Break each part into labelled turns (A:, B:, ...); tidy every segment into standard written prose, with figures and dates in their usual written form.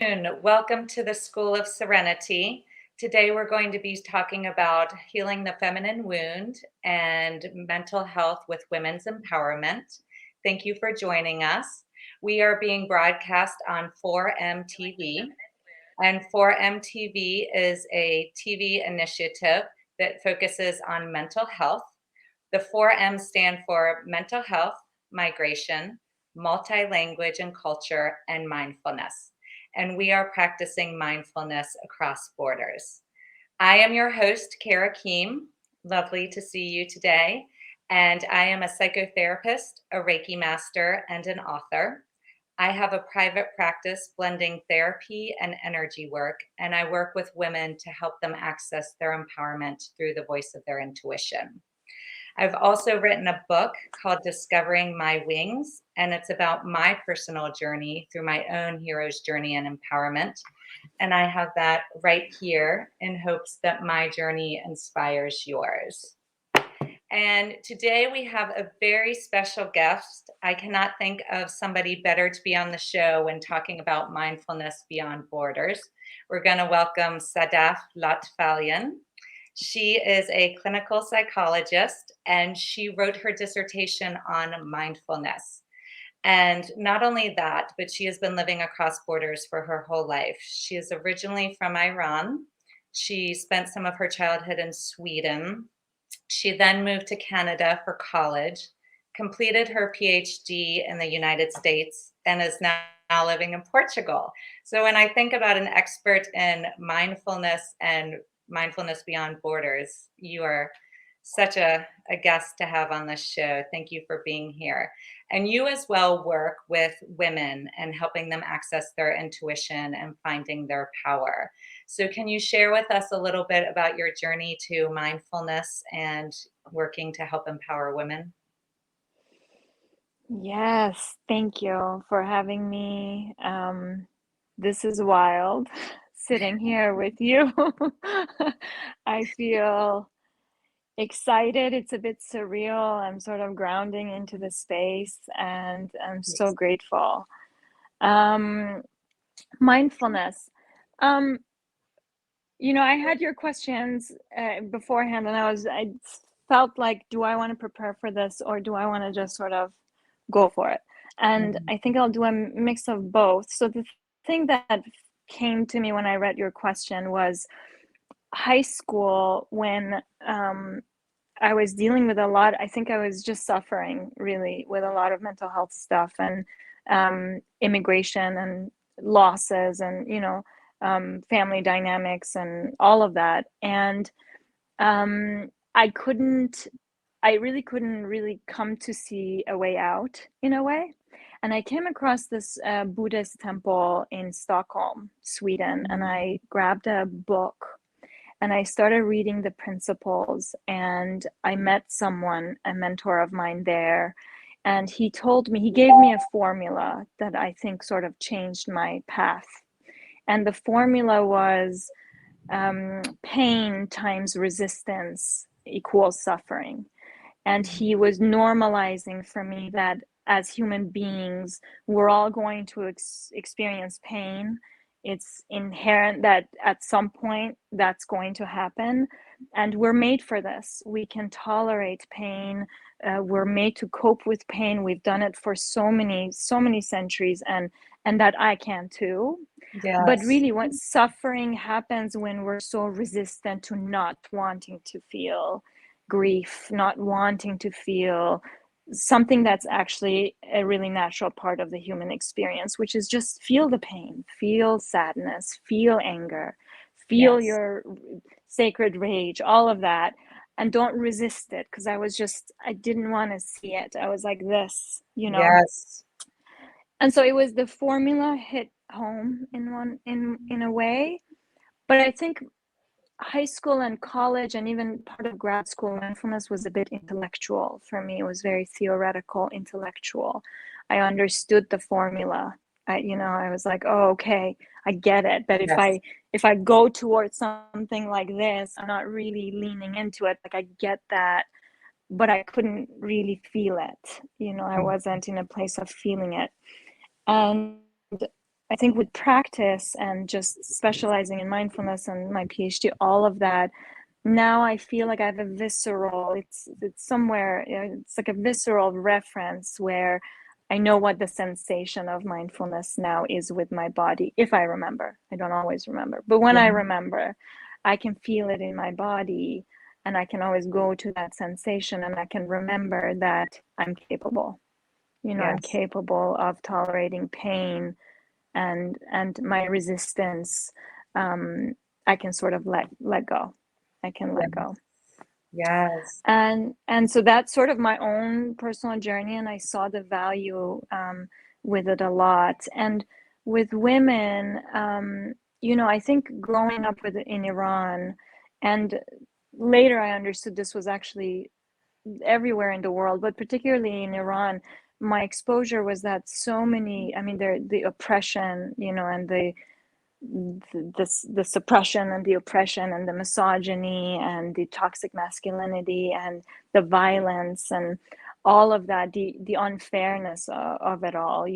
A: Welcome to the School of Serenity. Today we're going to be talking about healing the feminine wound and mental health with women's empowerment. Thank you for joining us. We are being broadcast on 4MTV, and 4MTV is a TV initiative that focuses on mental health. The 4M stand for mental health, migration, multi-language and culture, and mindfulness. And we are practicing mindfulness across borders. I am your host, Kara Kihm. Lovely to see you today. And I am a psychotherapist, a Reiki master, and an author. I have a private practice blending therapy and energy work, and I work with women to help them access their empowerment through the voice of their intuition. I've also written a book called Discovering My Wings, and it's about my personal journey through my own hero's journey and empowerment. And I have that right here in hopes that my journey inspires yours. And today we have a very special guest. I cannot think of somebody better to be on the show when talking about mindfulness beyond borders. We're going to welcome Sadaf Lotfalian. She is a clinical psychologist, and she wrote her dissertation on mindfulness. And not only that, but she has been living across borders for her whole life. She is originally from Iran. She spent some of her childhood in Sweden. She then moved to Canada for college, completed her Ph.D. in the United States, and is now living in Portugal. So when I think about an expert in mindfulness and mindfulness beyond borders, you are such a guest to have on this show. Thank you for being here. And you as well work with women and helping them access their intuition and finding their power. So can you share with us a little bit about your journey to mindfulness and working to help empower women?
B: Yes, thank you for having me. This is wild sitting here with you. I feel excited. It's a bit surreal. I'm sort of grounding into the space and I'm so
A: Yes.
B: grateful. Um, Mindfulness. Um, I had your questions beforehand and I felt like, do I want to prepare for this or do I want to just sort of go for it? And
A: Mhm.
B: I think I'll do a mix of both. So the thing that came to me when I read your question was high school when I was dealing with a lot. I think I was just suffering really with a lot of mental health stuff and immigration and losses and, family dynamics and all of that. And I really couldn't really come to see a way out in a way. And I came across this Buddhist temple in Stockholm, Sweden, and I grabbed a book and I started reading the principles. And I met someone, a mentor of mine there, and he gave me a formula that I think sort of changed my path. And the formula was pain times resistance equals suffering. And he was normalizing for me that as human beings, we're all going to experience pain. It's inherent that at some point that's going to happen. And we're made for this. We can tolerate pain. We're made to cope with pain. We've done it for so many centuries, and that I can too. But
A: Yes.
B: really, when suffering happens when we're so resistant to not wanting to feel grief, not wanting to feel something that's actually a really natural part of the human experience, which is just feel the pain, feel sadness, feel anger, feel
A: Yes.
B: your sacred rage, all of that. And don't resist it, because I didn't want to see it. I was like this.
A: Yes.
B: And so it was the formula hit home in a way. But I think high school and college and even part of grad school, mindfulness was a bit intellectual for me. It was very theoretical, intellectual. I understood the formula. I was like, oh, okay, I get it. But
A: Yes.
B: if I go towards something like this, I'm not really leaning into it. Like I get that, but I couldn't really feel it. I wasn't in a place of feeling it. And I think with practice and just specializing in mindfulness and my PhD, all of that, now I feel like I have a visceral, it's somewhere, it's like a visceral reference where I know what the sensation of mindfulness now is with my body, if I remember. I don't always remember, but when I remember, I can feel it in my body, and I can always go to that sensation, and I can remember that I'm capable. I'm
A: Yes.
B: capable of tolerating pain, and my resistance. I can sort of let go. I can let go.
A: Yes.
B: And so that's sort of my own personal journey, and I saw the value with it a lot. And with women, I think growing up in Iran, and later I understood this was actually everywhere in the world, but particularly in Iran, my exposure was that so many, I mean, the oppression, and the suppression and the oppression and the misogyny and the toxic masculinity and the violence and all of that, the unfairness of it all,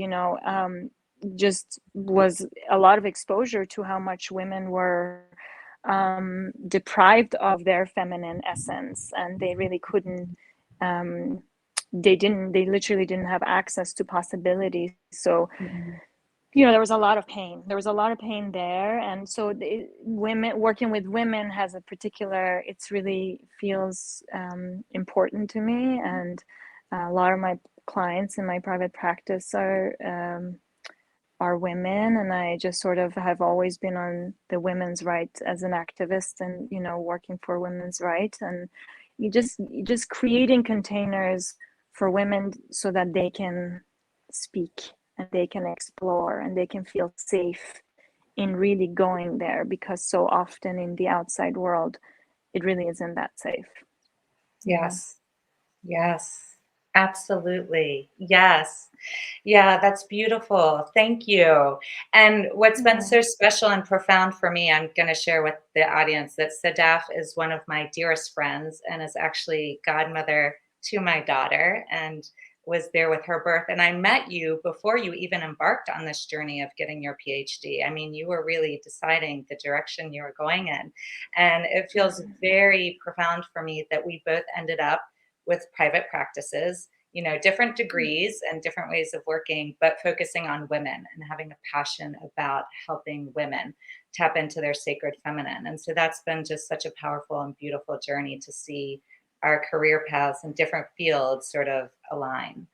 B: just was a lot of exposure to how much women were deprived of their feminine essence, and they really couldn't, they literally didn't have access to possibilities. So there was a lot of pain. There was a lot of pain there. And so women, working with women has a particular, it's really feels important to me. And a lot of my clients in my private practice are women. And I just sort of have always been on the women's rights as an activist, and, working for women's rights. And you just creating containers for women so that they can speak and they can explore and they can feel safe in really going there, because so often in the outside world it really isn't that safe.
A: Yes. Yes. Absolutely. Yes. Yeah, that's beautiful. Thank you. And what's been so special and profound for me, I'm going to share with the audience that Sadaf is one of my dearest friends and is actually godmother to my daughter, and was there with her birth. And I met you before you even embarked on this journey of getting your PhD. I mean, you were really deciding the direction you were going in. And it feels very profound for me that we both ended up with private practices, different degrees and different ways of working, but focusing on women and having a passion about helping women tap into their sacred feminine. And so that's been just such a powerful and beautiful journey to see our career paths in different fields sort of align.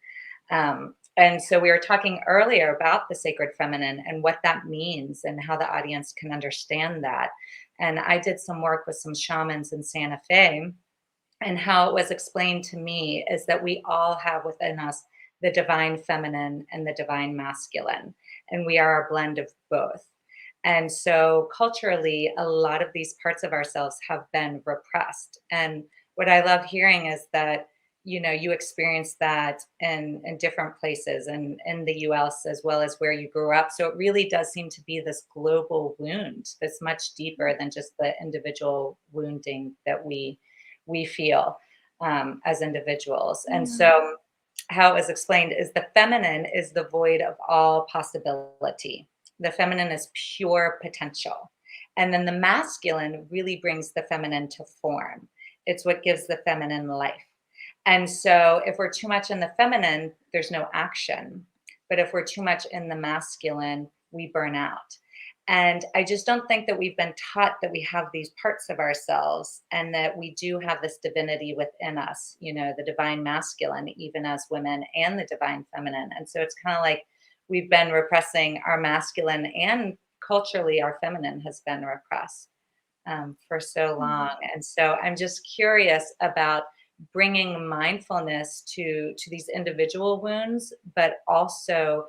A: And so we were talking earlier about the sacred feminine and what that means and how the audience can understand that. And I did some work with some shamans in Santa Fe, and how it was explained to me is that we all have within us the divine feminine and the divine masculine, and we are a blend of both. And so culturally, a lot of these parts of ourselves have been repressed. And what I love hearing is that, you experience that in different places and in the US as well as where you grew up. So it really does seem to be this global wound that's much deeper than just the individual wounding that we feel as individuals. And so how it was explained is the feminine is the void of all possibility. The feminine is pure potential. And then the masculine really brings the feminine to form. It's what gives the feminine life. And so if we're too much in the feminine, there's no action. But if we're too much in the masculine, we burn out. And I just don't think that we've been taught that we have these parts of ourselves and that we do have this divinity within us, the divine masculine, even as women, and the divine feminine. And so it's kind of like we've been repressing our masculine, and culturally our feminine has been repressed for so long. And so I'm just curious about bringing mindfulness to these individual wounds, but also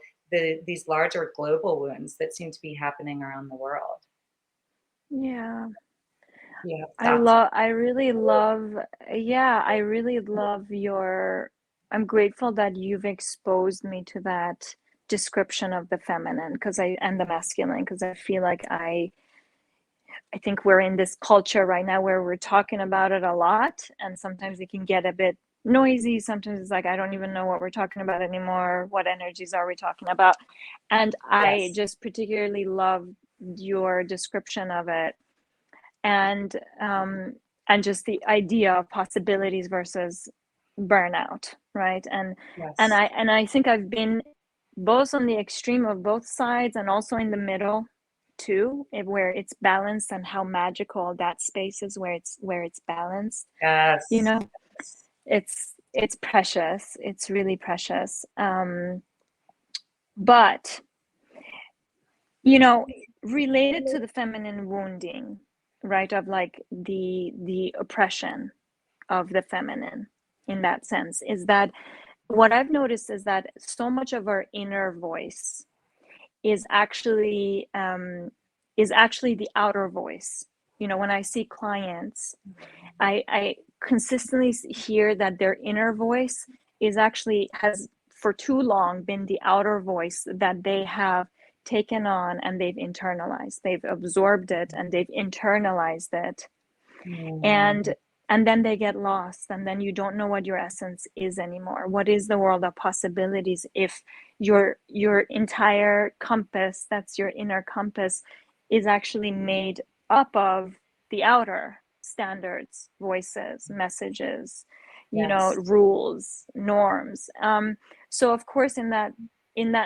A: these larger global wounds that seem to be happening around the world.
B: Yeah.
A: Yeah,
B: I really love, yeah, I really love I'm grateful that you've exposed me to that description of the feminine and the masculine, because I feel like I think we're in this culture right now where we're talking about it a lot, and sometimes it can get a bit noisy. Sometimes it's like, I don't even know what we're talking about anymore. What energies are we talking about? And I
A: Yes.
B: just particularly love your description of it, and just the idea of possibilities versus burnout, right? And
A: Yes.
B: I think I've been both on the extreme of both sides, and also in the middle too, where it's balanced, and how magical that space is where it's balanced. You
A: Yes.
B: know, it's precious. It's really precious. But related to the feminine wounding, right, of like the oppression of the feminine, in that sense, is that what I've noticed is that so much of our inner voice is actually the outer voice. When I see clients, I consistently hear that their inner voice has for too long been the outer voice that they have taken on, and they've internalized. They've absorbed it and they've internalized it.
A: Mm.
B: And then they get lost, and then you don't know what your essence is anymore. What is the world of possibilities if your entire compass, that's your inner compass, is actually made up of the outer standards, voices, messages,
A: Yes.
B: rules, norms. So of course, in that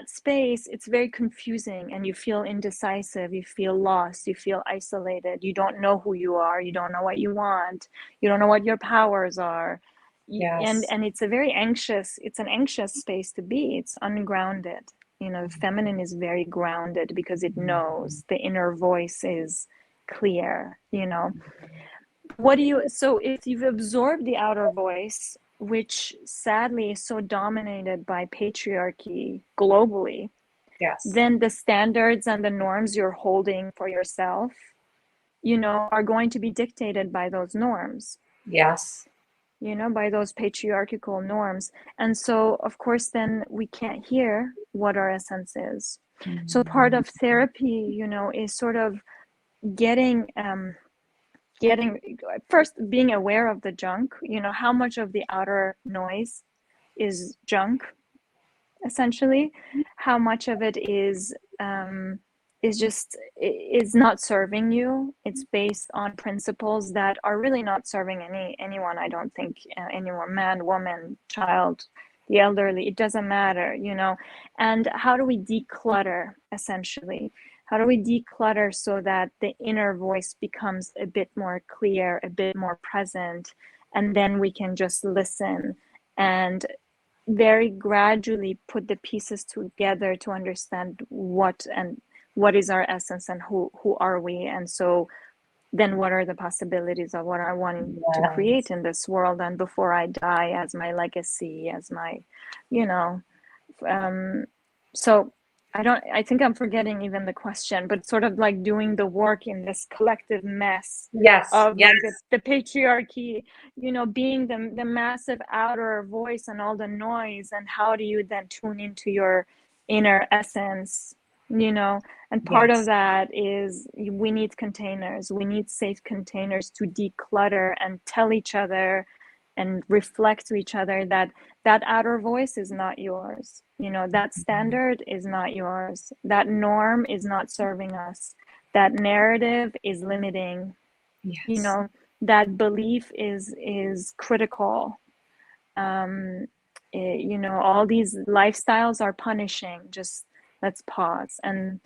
B: space, it's very confusing, and you feel indecisive, you feel lost, you feel isolated, you don't know who you are, you don't know what you want, you don't know what your powers are. and
A: Yes.
B: and it's an anxious space to be. It's ungrounded. Feminine is very grounded because it knows the inner voice is clear. So if you've absorbed the outer voice, which sadly is so dominated by patriarchy globally,
A: Yes.
B: then the standards and the norms you're holding for yourself, are going to be dictated by those norms,
A: Yes.
B: by those patriarchal norms. And so, of course, then we can't hear what our essence is. So part
A: Mm.
B: of therapy, is sort of getting getting first being aware of the junk. How much of the outer noise is junk, essentially. How much of it is not serving you. It's based on principles that are really not serving anyone. I don't think anyone, man, woman, child, the elderly, it doesn't matter. And how do we declutter, essentially? How do we declutter so that the inner voice becomes a bit more clear, a bit more present, and then we can just listen and very gradually put the pieces together to understand what is our essence, and who are we. And so then what are the possibilities of what I want to create
A: Yes.
B: in this world, and before I die, as my legacy, as my you know so I think I'm forgetting even the question, but sort of like doing the work in this collective mess
A: Yes.
B: of
A: Yes.
B: like the patriarchy, being the massive outer voice and all the noise. And how do you then tune into your inner essence? And part of
A: Yes.
B: that is we need containers. We need safe containers to declutter and tell each other and reflect to each other that outer voice is not yours. That standard is not yours. That norm is not serving us. That narrative is limiting.
A: Yes.
B: That belief is critical. All these lifestyles are punishing. Just let's pause, and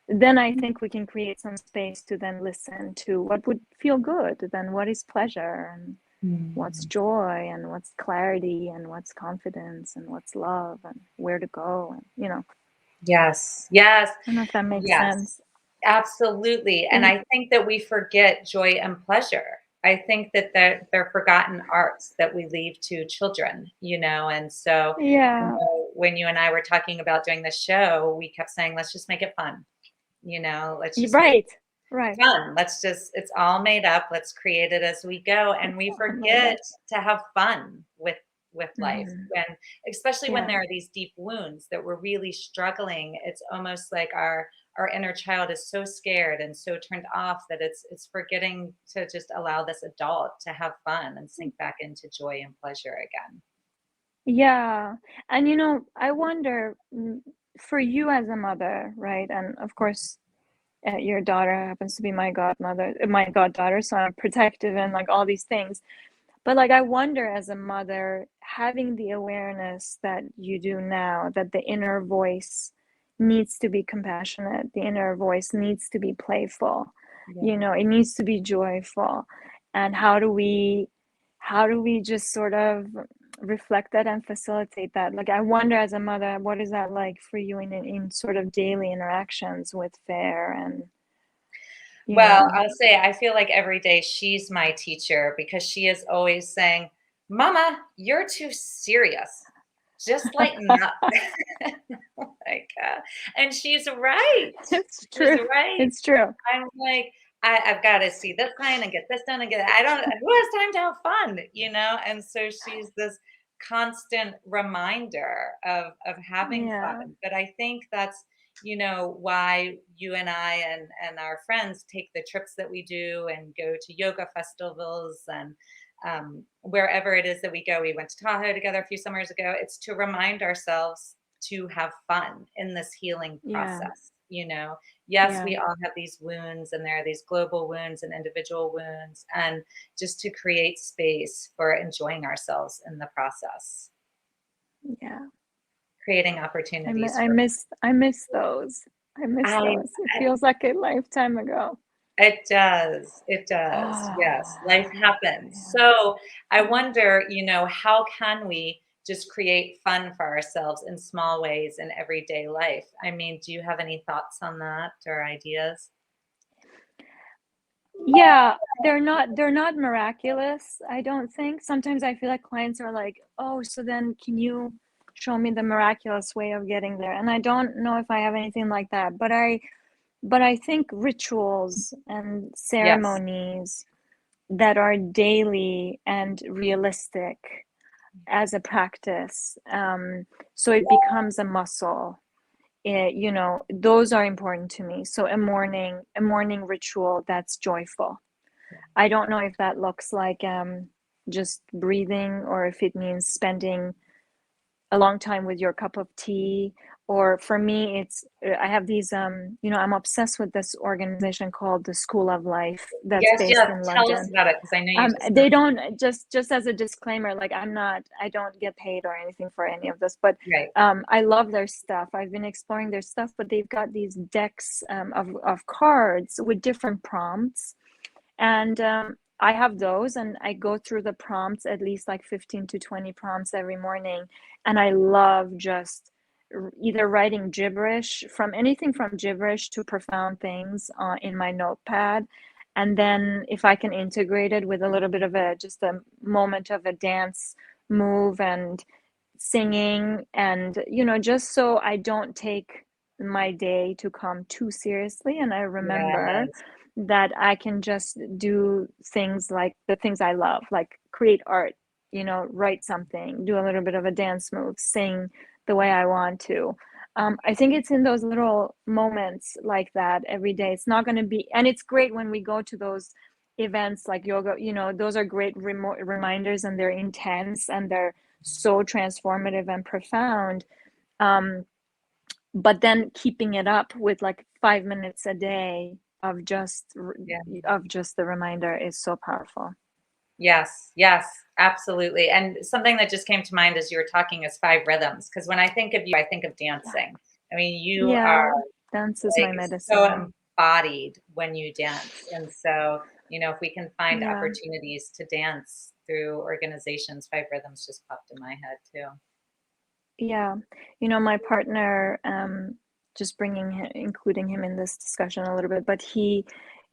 B: then I think we can create some space to then listen to what would feel good, then what is pleasure, and what's
A: Mm.
B: joy, and what's clarity, and what's confidence, and what's love, and where to go. And
A: Yes. Yes.
B: I don't know if that makes
A: Yes.
B: sense.
A: Absolutely. And
B: And
A: I think that we forget joy and pleasure. I think that they're forgotten arts that we leave to children, and so
B: yeah,
A: when you and I were talking about doing the show, we kept saying, let's just make it fun, let's just make
B: right, right.
A: fun. It's all made up. Let's create it as we go. And
B: It's
A: we
B: all made
A: forget
B: up.
A: to have fun with life.
B: Mm-hmm.
A: And especially when
B: Yeah.
A: there are these deep wounds that we're really struggling. It's almost like our our inner child is so scared and so turned off that it's forgetting to just allow this adult to have fun and sink back into joy and pleasure again.
B: Yeah. And I wonder, for you as a mother, right? And of course, your daughter happens to be my godmother, my goddaughter, so I'm protective and like all these things. But like, I wonder, as a mother, having the awareness that you do now, that the inner voice needs to be compassionate, the inner voice needs to be playful,
A: Yeah.
B: it needs to be joyful. And how do we just sort of reflect that and facilitate that? Like, I wonder, as a mother, what is that like for you in sort of daily interactions with Fair and
A: Well, I'll say I feel like every day she's my teacher because she is always saying, "Mama, you're too serious. Just lighten up." Like, and she's right.
B: It's
A: She's
B: true.
A: right.
B: It's true.
A: I'm like, I've got to see this client and get this done and get. I don't. Who has time to have fun, And so she's this constant reminder of having
B: Yeah.
A: fun. But I think that's why you and I and our friends take the trips that we do and go to yoga festivals and wherever it is that we go. We went to Tahoe together a few summers ago. It's to remind ourselves to have fun in this healing
B: Yeah.
A: process. Yes,
B: Yeah.
A: we all have these wounds, and there are these global wounds and individual wounds, and just to create space for enjoying ourselves in the process,
B: Yeah.
A: creating
B: I, mi-
A: opportunities
B: I
A: for.
B: miss I miss those. I miss
A: I,
B: those. It feels like a lifetime ago.
A: it does. It does. Yes, life happens.
B: Yeah.
A: So I wonder, how can we just create fun for ourselves in small ways in everyday life? I mean, do you have any thoughts on that or ideas?
B: Yeah, they're not miraculous, I don't think. Sometimes I feel like clients are like, "Oh, so then can you show me the miraculous way of getting there?" And I don't know if I have anything like that, but I think rituals and
A: Yes.
B: ceremonies that are daily and realistic as a practice, so it becomes a muscle. Those are important to me. So a morning ritual that's joyful. I don't know if that looks like just breathing, or if it means spending a long time with your cup of tea. Or for me, it's I have these I'm obsessed with this organization called the School of Life that's
A: Yes,
B: based
A: yes.
B: in
A: Tell us
B: London.
A: about it because I know you just
B: They don't, just as a disclaimer, like, I don't get paid or anything for any of this, but
A: right.
B: I love their stuff. I've been exploring their stuff, but they've got these decks of cards with different prompts, and I have those, and I go through the prompts, at least like 15 to 20 prompts every morning, and I love just either writing gibberish, from anything from gibberish to profound things in my notepad. And then if I can integrate it with a little bit of just a moment of a dance move and singing, and just so I don't take my day to come too seriously, and I remember
A: Yes.
B: that I can just do things like the things I love, like create art, write something, do a little bit of a dance move, sing the way I want to. I think it's in those little moments like that every day. It's not going to be, and it's great when we go to those events like yoga, those are great reminders, and they're intense, and they're so transformative and profound. Um, but then keeping it up with like 5 minutes a day of just
A: Yeah.
B: the reminder is so powerful.
A: Yes. Yes. Absolutely. And something that just came to mind as you were talking is five rhythms. Because when I think of you, I think of
B: Yeah,
A: dancing. I mean, you are
B: yeah, dance is
A: like
B: my
A: so
B: medicine.
A: embodied when you dance. And so, if we can find
B: Yeah,
A: opportunities to dance through organizations, five rhythms just popped in my head too.
B: yeah. My partner, just including him in this discussion a little bit, but he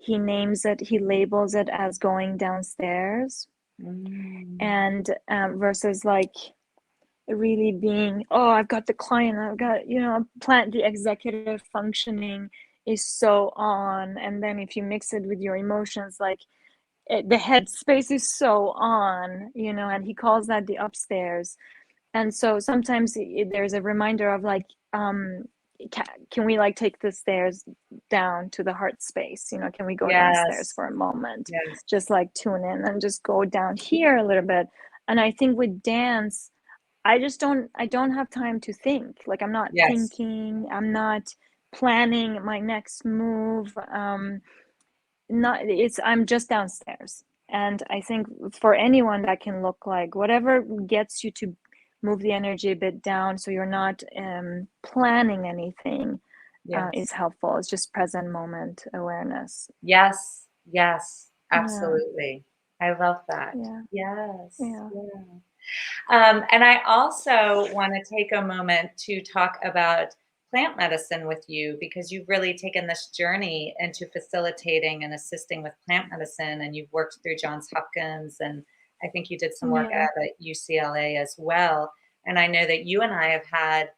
B: labels it as going downstairs,
A: Mm.
B: and versus like really being, oh, I've got the client, I've got, plant the executive functioning is so on, and then if you mix it with your emotions, like the headspace is so on, and he calls that the upstairs. And so sometimes there's a reminder of like, can we like take the stairs down to the heart space? You know, can we go downstairs
A: Yes.
B: for a moment?
A: Yes.
B: Just like tune in and just go down here a little bit. And I think with dance, I don't have time to think. Like I'm not
A: Yes.
B: thinking, I'm not planning my next move. I'm just downstairs. And I think for anyone that can look like whatever gets you to move the energy a bit down so you're not planning anything
A: Yes.
B: is helpful. It's just present moment awareness.
A: Yes. Yes.
B: Yeah,
A: Absolutely. I love that.
B: yeah,
A: Yes.
B: yeah.
A: Yeah. And I also want to take a moment to talk about plant medicine with you because you've really taken this journey into facilitating and assisting with plant medicine, and you've worked through Johns Hopkins, and I think you did some work
B: Yeah.
A: at UCLA as well. And I know that you and I have had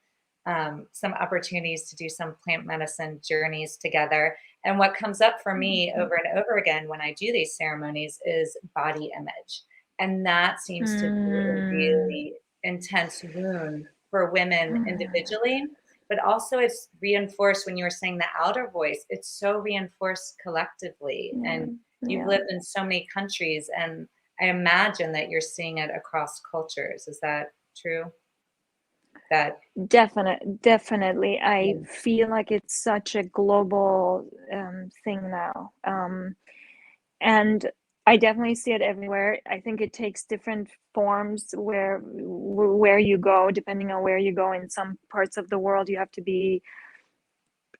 A: some opportunities to do some plant medicine journeys together. And what comes up for me
B: Mhm.
A: over and over again when I do these ceremonies is body image. And that seems to be a
B: Mm.
A: really intense wound for women
B: Mm.
A: individually, but also it's reinforced when you were saying the outer voice, it's so reinforced collectively.
B: Yeah,
A: And you've
B: yeah.
A: lived in so many countries, and I imagine that you're seeing it across cultures. Is that true? That
B: Definitely. I
A: yeah,
B: feel like it's such a global thing now. And I definitely see it everywhere. I think it takes different forms where you go, depending on where you go. In some parts of the world, you have to be,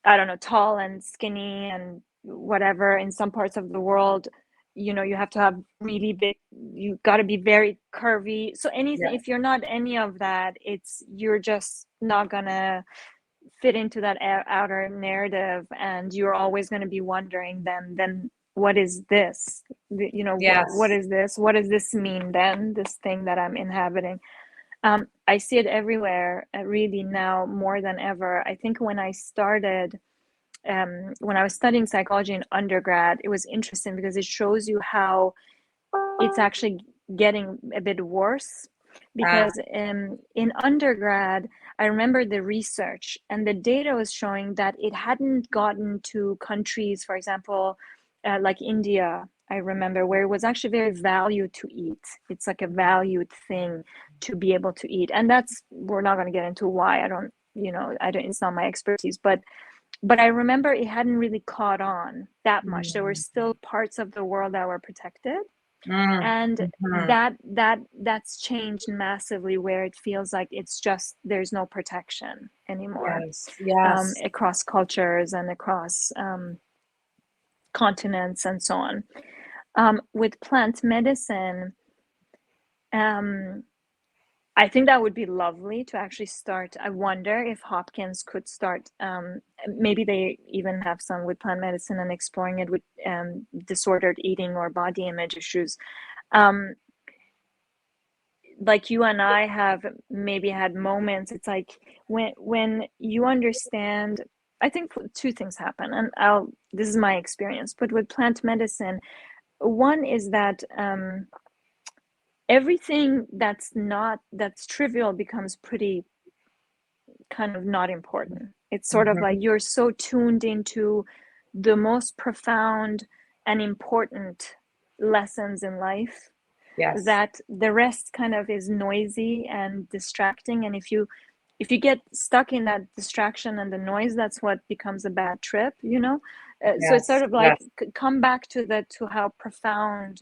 B: I don't know, tall and skinny and whatever. In some parts of the world, you know, you have to have really big, you got to be very curvy. So anything,
A: yeah,
B: if you're not any of that, you're just not gonna fit into that outer narrative, and you're always going to be wondering then what is this, you know, what
A: yes.
B: is this, what does this mean, then this thing that I'm inhabiting. I see it everywhere, really, now more than ever. I think when I was studying psychology in undergrad, it was interesting because it shows you how it's actually getting a bit worse.
A: Ah,
B: Because in undergrad, I remember the research and the data was showing that it hadn't gotten to countries, for example, like India, I remember, where it was actually very valued to eat. It's like a valued thing to be able to eat. And we're not going to get into why. It's not my expertise, but I remember it hadn't really caught on that much. There were
A: mm,
B: still parts of the world that were protected, and
A: mhm.
B: that's changed massively, where it feels like it's just there's no protection anymore,
A: Yes, yes.
B: across cultures and across continents and so on. With plant medicine, um, I think that would be lovely to actually start. I wonder if Hopkins could start, maybe they even have some with plant medicine and exploring it with disordered eating or body image issues. Um, like you and I have maybe had moments. It's like when you understand. I think two things happen, and this is my experience. But with plant medicine, one is that everything that's trivial becomes pretty kind of not important. It's sort of like
A: Mhm.
B: you're so tuned into the most profound and important lessons in life
A: Yes.
B: that the rest kind of is noisy and distracting. And if you get stuck in that distraction and the noise, that's what becomes a bad trip, you know. So it's sort
A: Yes.
B: of like
A: Yes.
B: come back to how profound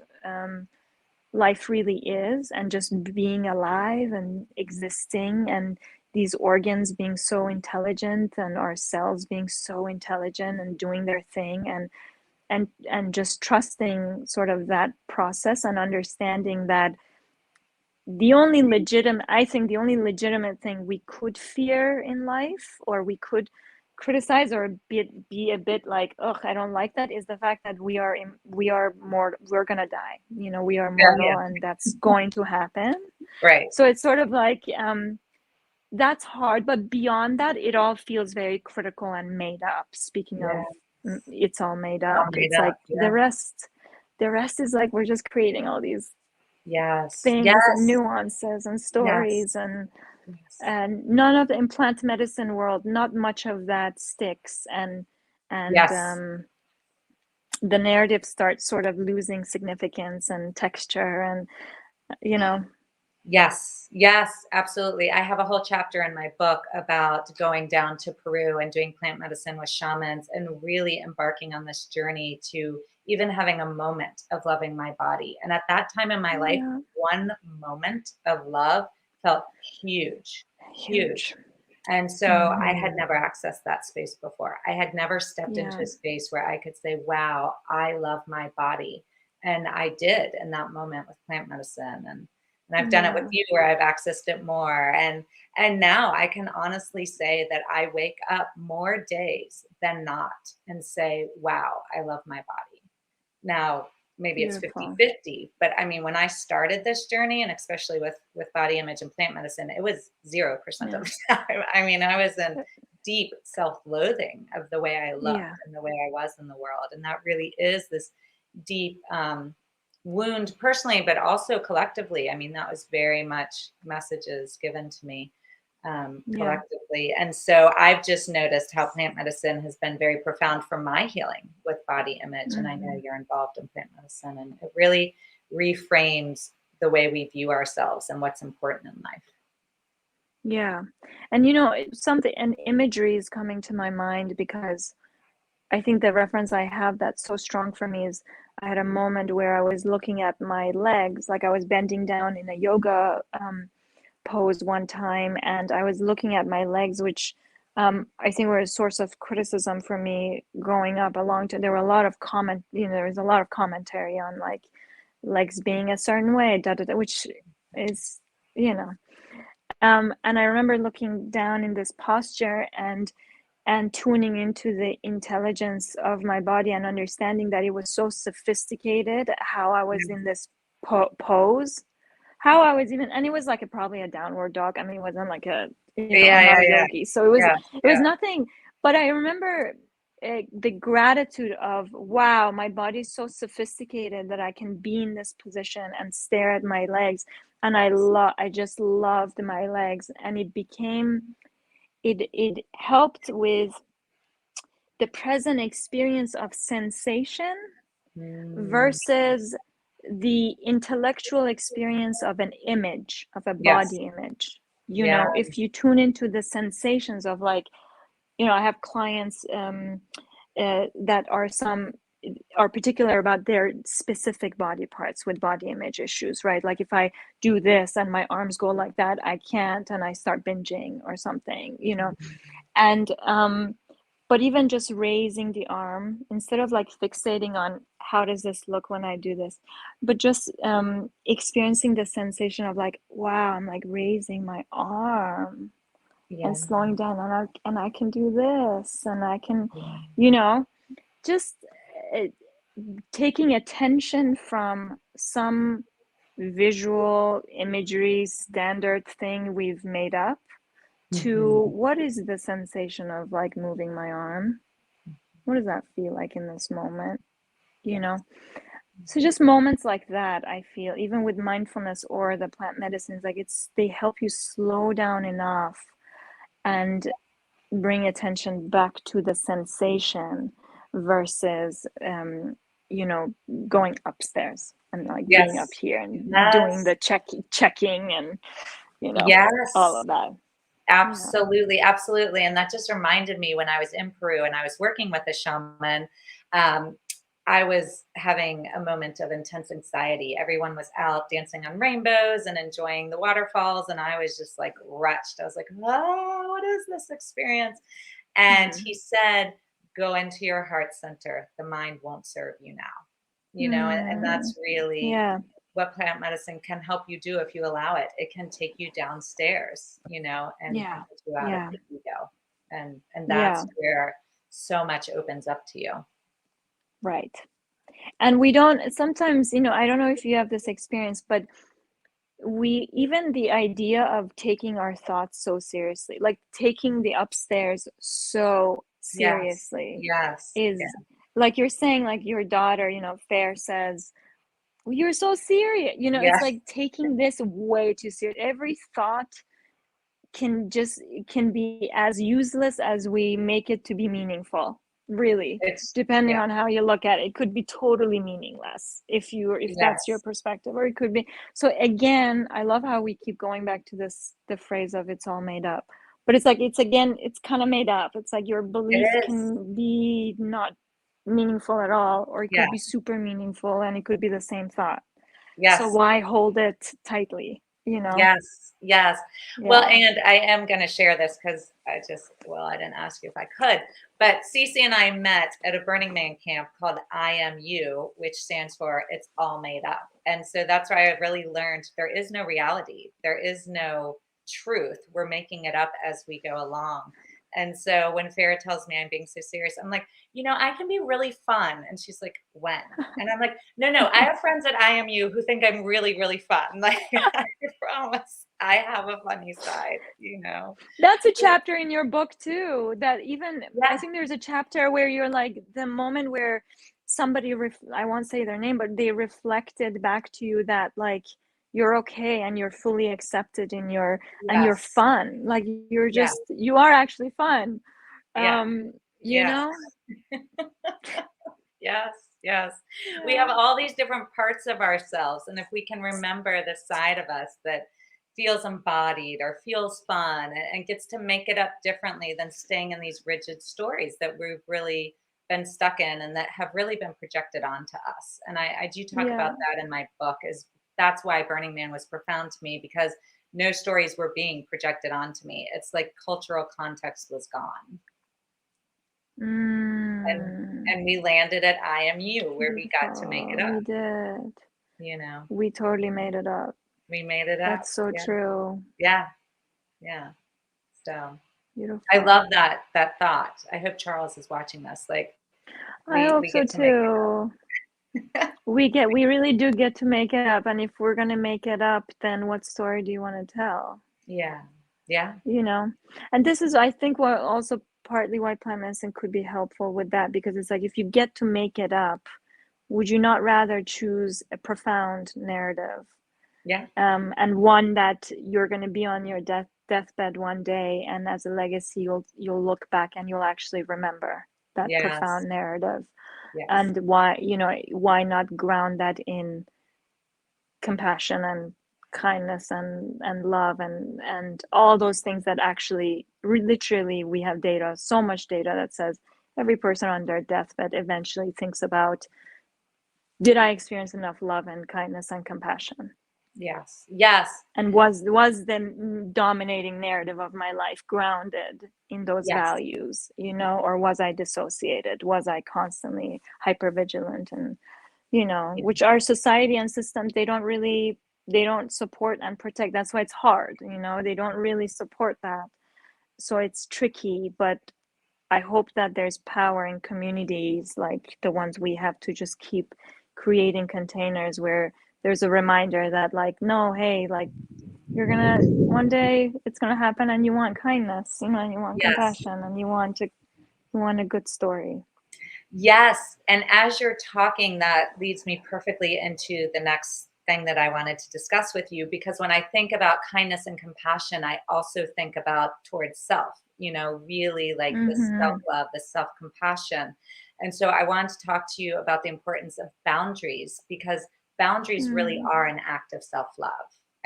B: life really is, and just being alive and existing, and these organs being so intelligent, and our cells being so intelligent and doing their thing, and just trusting sort of that process, and understanding that I think the only legitimate thing we could fear in life, or we could criticize, or be a bit like, oh, I don't like that, is the fact that we're gonna die. You know, we are
A: Yeah,
B: mortal,
A: yeah.
B: and that's going to happen.
A: Right.
B: So it's sort of like that's hard, but beyond that, it all feels very critical and made up. Speaking
A: Yeah.
B: of, it's all made
A: All
B: up.
A: made
B: It's like
A: up. Yeah.
B: the rest is like we're just creating all these
A: Yes.
B: things and
A: Yes.
B: nuances and
A: Yes.
B: stories and and none of the implant medicine world, not much of that sticks, and
A: Yes.
B: the narrative starts sort of losing significance and texture, and
A: Yes, yes, absolutely. I have a whole chapter in my book about going down to Peru and doing plant medicine with shamans and really embarking on this journey to even having a moment of loving my body. And at that time in my life,
B: yeah,
A: one moment of love felt huge,
B: huge.
A: huge. And so I had never accessed that space before. I had never stepped into
B: Yeah,
A: a space where I could say, wow, I love my body. And I did in that moment with plant medicine. And I've done it with
B: yeah,
A: you where I've accessed it more. And now I can honestly say that I wake up more days than not and say, wow, I love my body. Now, maybe it's
B: beautiful.
A: 50-50, but I mean, when I started this journey, and especially with body image and plant medicine, it was 0%
B: Yeah,
A: of the time. I mean, I was in deep self-loathing of the way I looked
B: yeah,
A: and the way I was in the world. And that really is this deep wound personally, but also collectively. I mean, that was very much messages given to me
B: yeah.
A: collectively. And so I've just noticed how plant medicine has been very profound for my healing with body image. And I know you're involved in plant medicine, and it really reframes the way we view ourselves and what's important in life.
B: Yeah. And something, and imagery is coming to my mind because I think the reference I have that's so strong for me is I had a moment where I was looking at my legs, like I was bending down in a yoga pose one time, and I was looking at my legs, which I think were a source of criticism for me growing up. There were a lot of there was a lot of commentary on like legs being a certain way, which is, you know. And I remember looking down in this posture and tuning into the intelligence of my body and understanding that it was so sophisticated how I was in this pose, how I was even, and it was like probably a downward dog. I mean, it wasn't like I'm
A: Yeah,
B: not
A: yeah,
B: a
A: yeah,
B: yogi, so it was
A: yeah,
B: nothing. But I remember the gratitude of, wow, my body's so sophisticated that I can be in this position and stare at my legs, and I just loved my legs, and it helped with the present experience of sensation
A: Mm,
B: versus the intellectual experience of an image, of a
A: yes,
B: body image.
A: yeah,
B: If you tune into the sensations of, like, I have clients that are particular about their specific body parts with body image issues, right? Like if I do this and my arms go like that, I can't, and I start binging or something, and but even just raising the arm, instead of like fixating on how does this look when I do this, but just experiencing the sensation of like, wow, I'm like raising my arm
A: yeah,
B: and slowing down, and I can do this, and I can, you know, just uh, taking attention from some visual imagery standard thing we've made up to
A: mhm,
B: what is the sensation of like moving my arm? What does that feel like in this moment? You
A: yes,
B: know? So just moments like that, I feel, even with mindfulness or the plant medicines, like they help you slow down enough and bring attention back to the sensation versus you know, going upstairs and like being up
A: yes,
B: here and doing
A: yes,
B: the checking and, all
A: yes.
B: of that. Yeah.
A: Absolutely, absolutely. And that just reminded me when I was in Peru and I was working with a shaman, um, I was having a moment of intense anxiety. Everyone was out dancing on rainbows and enjoying the waterfalls. And I was just like wretched. I was like, oh, what is this experience? And
B: Mm-hmm.
A: he said, go into your heart center. The mind won't serve you now. And
B: Mm,
A: that's really
B: yeah,
A: what plant medicine can help you do if you allow it. It can take you downstairs, and
B: yeah,
A: get you out of
B: yeah,
A: the ego. And
B: yeah,
A: that's where so much opens up to you.
B: right. And we don't sometimes, I don't know if you have this experience, but even the idea of taking our thoughts so seriously, like taking the upstairs so
A: Yes.
B: seriously,
A: Yes. Yeah.
B: is like you're saying, like your daughter, Fair says, "Well, you're so serious." It's
A: Yes.
B: like taking this way too serious. Every thought can be as useless as we make it to be meaningful, really,
A: It's,
B: depending
A: yeah,
B: on how you look at it. It could be totally meaningless if that's your
A: yes,
B: perspective, or it could be. So again, I love how we keep going back to the phrase of it's all made up, but it's like, it's kind of made up. It's like your
A: it
B: belief
A: is.
B: can be not meaningful at all, or it
A: Yeah,
B: could be super meaningful, and it could be the same thought. So
A: yes.
B: why hold it tightly, you know?
A: Yes, yes. Well,
B: Yeah.
A: and I am going to share this because I didn't ask you if I could, but Cici and I met at a Burning Man camp called I Am You, which stands for It's All Made Up. And so that's where I really learned there is no reality, there is no truth. We're making it up as we go along. And so when Farah tells me I'm being so serious, I'm like, I can be really fun. And she's like, when? And I'm like, no, no, I have friends at IMU who think I'm really, really fun. Like, I promise I have a funny side.
B: That's a chapter in your book too, that even I
A: Yeah,
B: think there's a chapter where you're like, the moment where somebody I won't say their name, but they reflected back to you that like you're okay and you're fully accepted in your, and you're
A: yes,
B: fun. Like
A: yeah,
B: you are actually fun.
A: yeah,
B: Um, you
A: yeah.
B: know?
A: Yes, yes. We
B: Yeah.
A: have all these different parts of ourselves, and if we can remember the side of us that feels embodied or feels fun and gets to make it up differently than staying in these rigid stories that we've really been stuck in and that have really been projected onto us. And I do talk
B: Yeah.
A: about that in my book, is that's why Burning Man was profound to me, because no stories were being projected onto me. It's like cultural context was gone. And
B: Mm,
A: and we landed at IMU where we got to make it
B: beautiful.
A: up,
B: We did.
A: you know.
B: We totally made it up.
A: We made it up.
B: That's so
A: Yeah.
B: true.
A: Yeah. Yeah. So I
B: Beautiful.
A: love that thought. I hope Charles is watching this. Like
B: I
A: we
B: hope
A: we
B: so
A: get to make it
B: too.
A: up.
B: We really do get to make it up. And if we're gonna make it up, then what story do you want to tell?
A: Yeah. Yeah.
B: You know? And this is, I think, what also partly why plant medicine could be helpful with that, because it's like if you get to make it up, would you not rather choose a profound narrative?
A: Yeah.
B: And one that you're going to be on your deathbed one day, and as a legacy, you'll look back and you'll actually remember that
A: Yes.
B: profound narrative.
A: Yes.
B: And why not ground that in compassion and kindness and love and all those things that actually literally we have data, so much data that says every person on their deathbed eventually thinks about, did I experience enough love and kindness and compassion,
A: Yes. Yes.
B: and was the dominating narrative of my life grounded in those
A: Yes.
B: values, or was I dissociated, was I constantly hyper vigilant, and
A: Yeah.
B: which our society and systems, they don't support and protect. That's why it's hard, they don't really support that. So it's tricky, but I hope that there's power in communities like the ones we have to just keep creating containers where there's a reminder that, like, no, hey, like, you're gonna, one day it's gonna happen, and you want kindness, and you want
A: Yes.
B: compassion, and you want a good story.
A: Yes. And as you're talking, that leads me perfectly into the next thing that I wanted to discuss with you. Because when I think about kindness and compassion, I also think about towards self, really like the self
B: Mm-hmm.
A: love, the self compassion. And so I wanted to talk to you about the importance of boundaries, because boundaries really
B: Mm.
A: are an act of self love.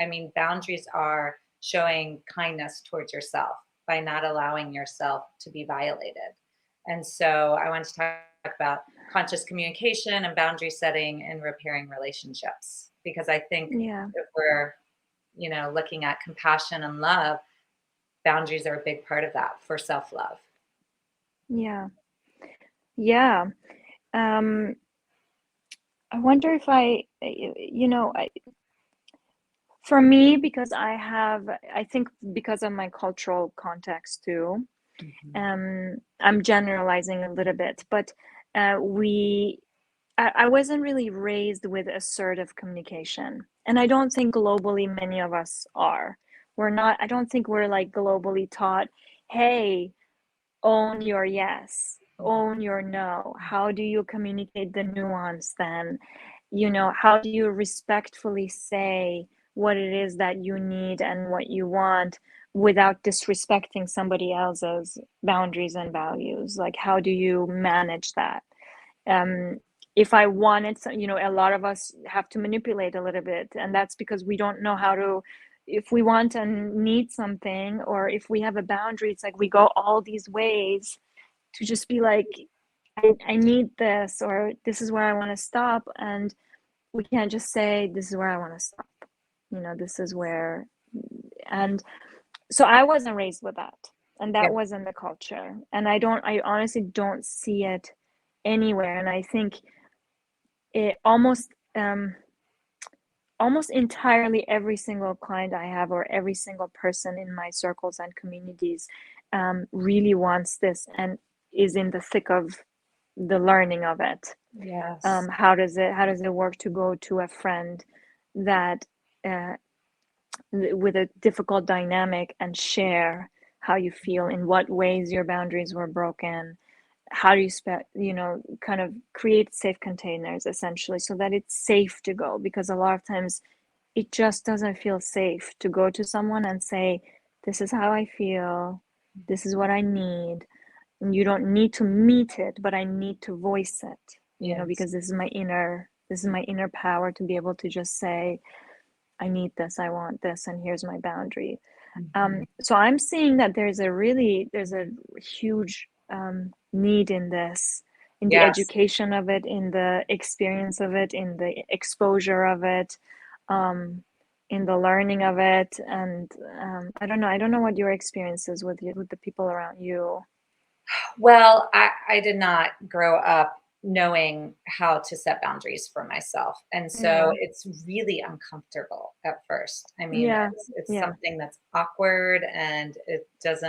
A: I mean, boundaries are showing kindness towards yourself by not allowing yourself to be violated. And so I wanted to talk about conscious communication and boundary setting and repairing relationships, because I think
B: Yeah.
A: if we're looking at compassion and love, boundaries are a big part of that for self-love.
B: Yeah. Yeah. um I wonder if for me, because I think because of my cultural context too,
A: Mhm.
B: I'm generalizing a little bit, but we I wasn't really raised with assertive communication. And I don't think globally many of us are. I don't think we're like globally taught, hey, own your yes, own your no. How do you communicate the nuance then? How do you respectfully say what it is that you need and what you want without disrespecting somebody else's boundaries and values. Like, how do you manage that? If I wanted some, a lot of us have to manipulate a little bit, and that's because we don't know how to. If we want and need something, or if we have a boundary, it's like we go all these ways to just be like, I need this, or this is where I want to stop. And we can't just say, this is where I want to stop. This is where. And so I wasn't raised with that. And that wasn't the culture. And I honestly don't see it anywhere. And I think it almost entirely every single client I have, or every single person in my circles and communities, really wants this and is in the thick of the learning of it.
A: Yes.
B: How does it work to go to a friend that with a difficult dynamic and share how you feel, in what ways your boundaries were broken, how do you kind of create safe containers, essentially, so that it's safe to go, because a lot of times it just doesn't feel safe to go to someone and say, this is how I feel, this is what I need. And you don't need to meet it, but I need to voice it, because this is my inner power to be able to just say, I need this, I want this, and here's my boundary. So I'm seeing that there's a huge need in this, in the education of it, in the experience of it, in the exposure of it, in the learning of it. And I don't know what your experience is with the people around you.
A: Well, I did not grow up knowing how to set boundaries for myself. And so it's really uncomfortable at first. I mean, it's something that's awkward, and it's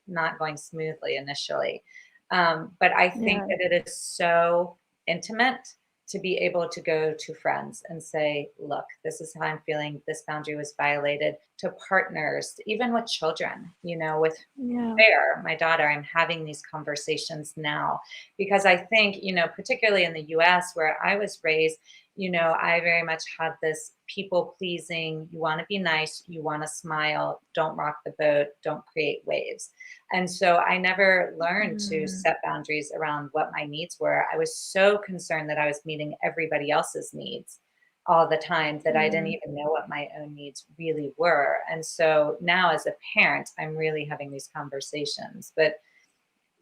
A: not going smoothly initially. But I think that it is so intimate to be able to go to friends and say, look, this is how I'm feeling. This boundary was violated, to partners, even with children, with Fair, my daughter, I'm having these conversations now, because I think, particularly in the US where I was raised, I very much had this people pleasing, you want to be nice, you want to smile, don't rock the boat, don't create waves. And so I never learned to set boundaries around what my needs were. I was so concerned that I was meeting everybody else's needs all the time that I didn't even know what my own needs really were. And so now as a parent, I'm really having these conversations. But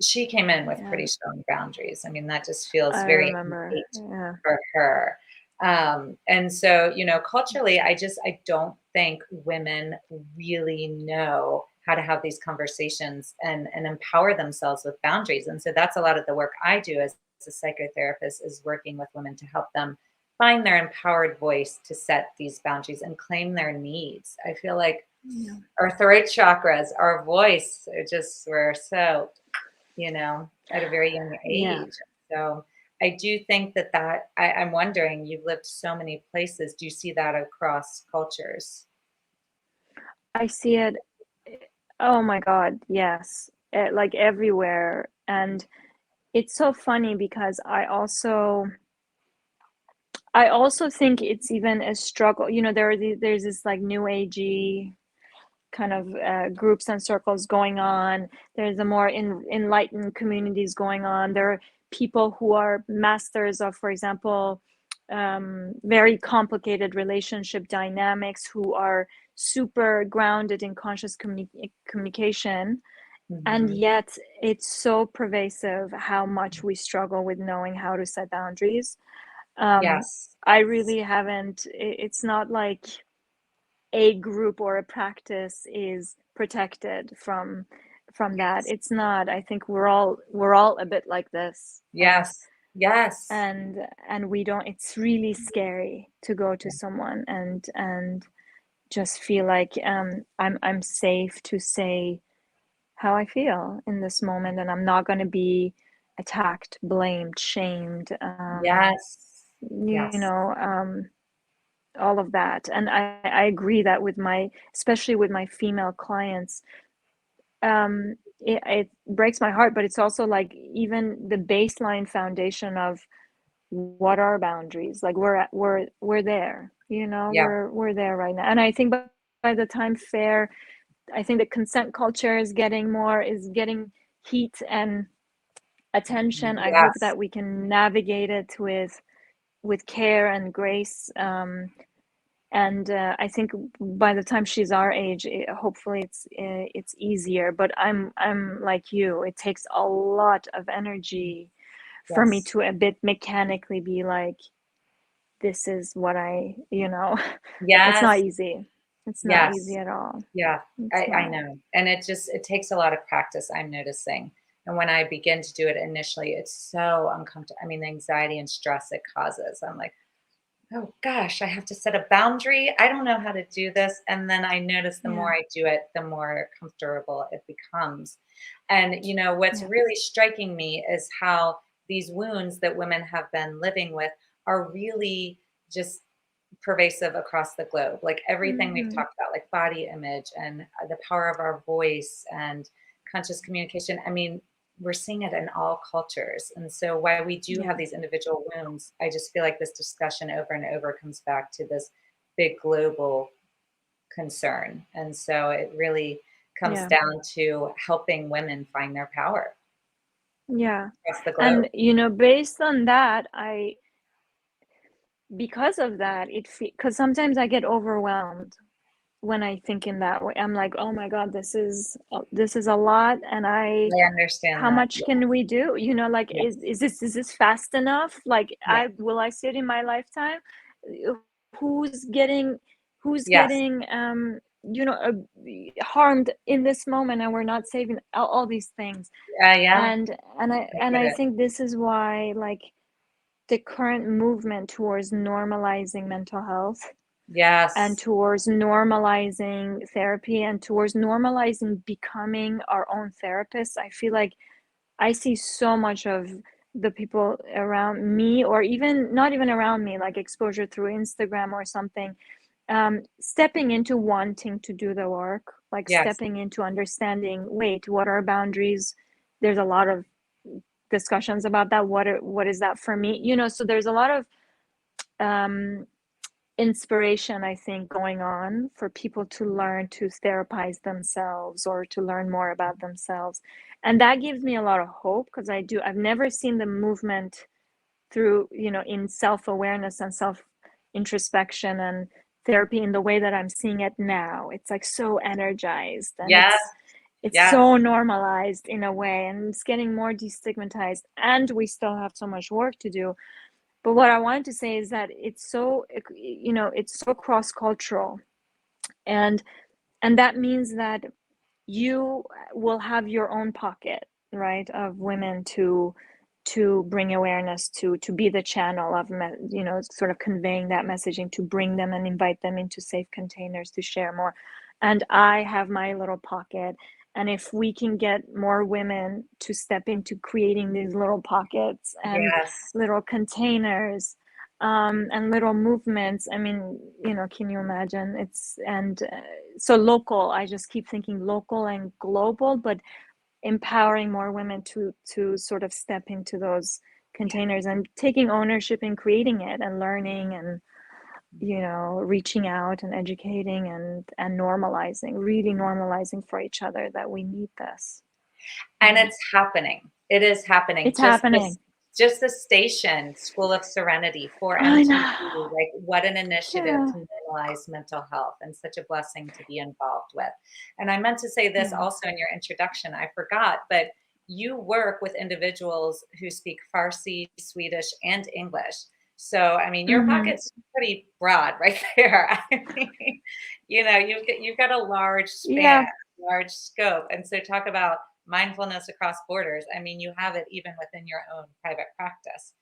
A: she came in with pretty strong boundaries. I mean, that just feels very innate for her. And so, culturally, I don't think women really know how to have these conversations and empower themselves with boundaries. And so that's a lot of the work I do as a psychotherapist, is working with women to help them find their empowered voice to set these boundaries and claim their needs. I feel like our throat chakras, our voice, we're so, at a very young age. So I do think that I'm wondering, you've lived so many places. Do you see that across cultures?
B: I see it. Oh my God, yes. Like everywhere. And it's so funny because I also think it's even a struggle. There's this like new agey kind of groups and circles going on. There's a more enlightened communities going on. There are people who are masters of, for example, very complicated relationship dynamics, who are super grounded in conscious communication. And yet it's so pervasive how much we struggle with knowing how to set boundaries. I really haven't. It's not like a group or a practice is protected from that. It's not. I think we're all a bit like this.
A: Yes.
B: And we don't. It's really scary to go to someone and just feel like I'm safe to say how I feel in this moment, and I'm not going to be attacked, blamed, shamed. All of that. And I agree that especially with my female clients, it breaks my heart, but it's also like even the baseline foundation of what are boundaries. Like we're there, we're there right now. And I think by the time Fair I think the consent culture is getting heat and attention. I hope
A: Yes.
B: that we can navigate it with care and grace. And I think by the time she's our age, hopefully it's easier. But I'm like you. It takes a lot of energy for me
A: Yes.
B: to a bit mechanically be like, this is what it's not
A: Yes.
B: easy. It's not easy
A: Yes.
B: at all.
A: Yeah,
B: It's
A: I
B: not.
A: know. And it takes a lot of practice, I'm noticing. And when I begin to do it initially, it's so uncomfortable. I mean, the anxiety and stress it causes. I'm like, oh gosh, I have to set a boundary. I don't know how to do this. And then I notice the
B: Yeah.
A: more I do it, the more comfortable it becomes. And what's
B: Yeah.
A: really striking me is how these wounds that women have been living with are really just pervasive across the globe. Like everything we've
B: Hmm.
A: talked about, like body image and the power of our voice and conscious communication. I mean, we're seeing it in all cultures. And so while we do have
B: Yeah.
A: these individual wounds, I just feel like this discussion over and over comes back to this big global concern. And so it really comes
B: Yeah.
A: down to helping women find their power
B: Yeah.
A: across the globe.
B: And based on that, because of that, because sometimes I get overwhelmed when I think in that way. I'm like, oh my God, this is a lot, and
A: I understand
B: how
A: that.
B: much can we do? Like, is
A: Yes.
B: is this is this fast enough? Like,
A: Yeah.
B: I see it in my lifetime? Who's getting who's
A: Yes.
B: getting harmed in this moment, and we're not saving all these things.
A: Yeah. I
B: And
A: get
B: I
A: it.
B: think this is why, like, the current movement towards normalizing mental health and
A: Yes.
B: towards normalizing therapy and towards normalizing becoming our own therapists. I feel like I see so much of the people around me, or even not even around me, like exposure through Instagram or something, stepping into wanting to do the work, like
A: Yes.
B: stepping into understanding, wait, what are boundaries? There's a lot of discussions about that. What is that for me? So there's a lot of um, inspiration, I think, going on for people to learn to therapize themselves or to learn more about themselves. And that gives me a lot of hope, because I've never seen the movement through, in self-awareness and self-introspection and therapy in the way that I'm seeing it now. It's like so energized, and
A: Yes.
B: it's
A: Yes.
B: so normalized in a way, and it's getting more destigmatized, and we still have so much work to do. But what I wanted to say is that it's so cross-cultural, and that means that you will have your own pocket, right, of women to bring awareness to be the channel of sort of conveying that messaging, to bring them and invite them into safe containers to share more. And I have my little pocket, and if we can get more women to step into creating these little pockets and
A: Yes.
B: little containers, and little movements, I mean, can you imagine? So local, I just keep thinking local and global, but empowering more women to sort of step into those containers and taking ownership in creating it and learning and reaching out and educating and normalizing, really normalizing for each other that we need this.
A: And it's happening. It is happening.
B: It's happening.
A: Just the station, School of Serenity for
B: I
A: MTV,
B: know.
A: like what an initiative
B: Yeah.
A: to normalize mental health, and such a blessing to be involved with. And I meant to say this
B: Yeah.
A: also in your introduction, I forgot, but you work with individuals who speak Farsi, Swedish, and English. So, I mean, your
B: Mm-hmm.
A: pocket's pretty broad right there. I mean, you've got a large
B: Yeah.
A: span, large scope. And so talk about mindfulness across borders. I mean, you have it even within your own private practice.